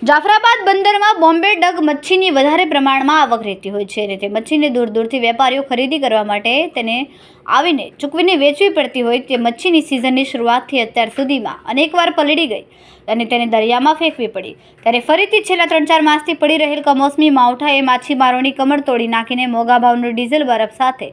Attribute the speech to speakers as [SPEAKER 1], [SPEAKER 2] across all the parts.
[SPEAKER 1] જાફરાબાદ બંદરમાં બોમ્બે ડગ મચ્છીની વધારે પ્રમાણમાં આવક રહેતી હોય છે અને તે મચ્છીને દૂર દૂરથી વેપારીઓ ખરીદી કરવા માટે તેને આવીને ચૂકવીને વેચવી પડતી હોય તે મચ્છીની સિઝનની શરૂઆતથી અત્યાર સુધીમાં અનેકવાર પલળી ગઈ અને તેને દરિયામાં ફેંકવી પડી ત્યારે ફરીથી છેલ્લા 3-4 માસથી પડી રહેલ કમોસમી માવઠાએ માછીમારોની કમર તોડી નાખીને મોંઘા ભાવનું ડીઝલ બરફ સાથે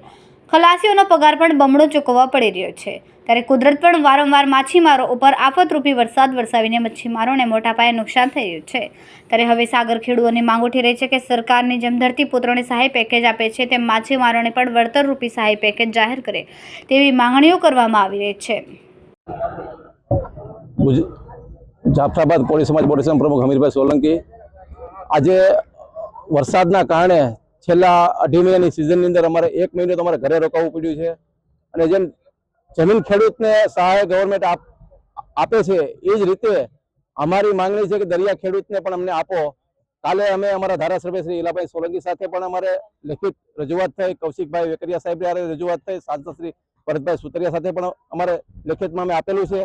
[SPEAKER 1] ખલાસીઓનો પગાર પણ બમણો ચૂકવવા પડી રહ્યો છે ત્યારે કુદરત પણ વારંવાર માછીમારો ઉપર આફતરૂપી વરસાદ વરસાવીને મચ્છીમારોને મોટા પાયે નુકસાન થઈ રહ્યું છે ત્યારે હવે સાગર ખેડૂતોની માંગ ઉઠી રહી છે કે સરકારની જેમ ધરતીપુત્રોને સહાય પેકેજ આપે છે તેમ માછીમારોને પણ વળતરરૂપી સહાય પેકેજ જાહેર કરે તેવી માંગણીઓ કરવામાં આવી રહી છે।
[SPEAKER 2] જાફરાબાદ કોળી સમાજ બોર્ડ પ્રમુખ હમીરભાઈ સોલંકી આજે વરસાદના કારણે છેલ્લા 2.5 મહિનાની સિઝનની અંદર અમારે 1 મહિનો તો અમારે ઘરે રોકાવું પડ્યું છે અને જેમ જમીન ખેડૂતને સહાય ગવર્મેન્ટ આપે છે એ જ રીતે અમારી માંગણી છે કે દરિયા ખેડૂતને પણ અમને આપો। કાલે અમે અમારા ધારાસભ્ય શ્રી ઈલાભાઈ સોલંકી સાથે પણ અમારે લેખિત રજૂઆત થઈ, કૌશિકભાઈ વેકરિયા સાહેબ રજૂઆત થઈ, સાંસદ શ્રી ભરતભાઈ સુતરિયા સાથે પણ અમારે લેખિતમાં અમે આપેલું છે।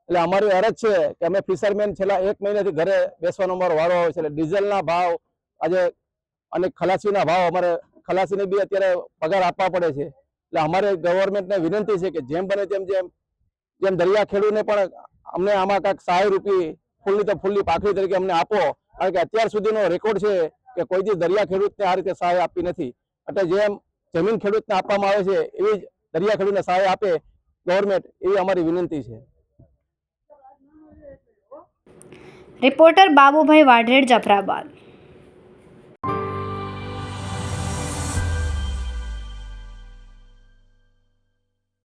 [SPEAKER 2] એટલે અમારી અરજ છે કે અમે ફિશરમેન છેલ્લા 1 મહિનાથી ઘરે બેસવાનો અમારો વારો આવે છે એટલે ડીઝલના ભાવ આજે અને ખલાસીના ભાવ અમારે ખલાસીને બી અત્યારે પગાર આપવા પડે છે એટલે અમારે ગવર્મેન્ટને વિનંતી છે કે જેમ બને જેમ દરિયા ખેડૂતને પણ અમને આમાં કાંઈક સહાય રૂપી ફૂલની તો ફૂલની પાખડી તરીકે અમને આપો કારણ કે અત્યાર સુધીનો રેકોર્ડ છે કે કોઈથી દરિયા ખેડૂતને આ રીતે સહાય આપી નથી એટલે જેમ જમીન ખેડૂતને આપવામાં આવે છે એવી જ દરિયા ખેડૂતને સહાય આપે ગવર્મેન્ટ એવી અમારી વિનંતી છે।
[SPEAKER 1] રિપોર્ટર બાબુભાઈ વાઢેર, જાફરાબાદ।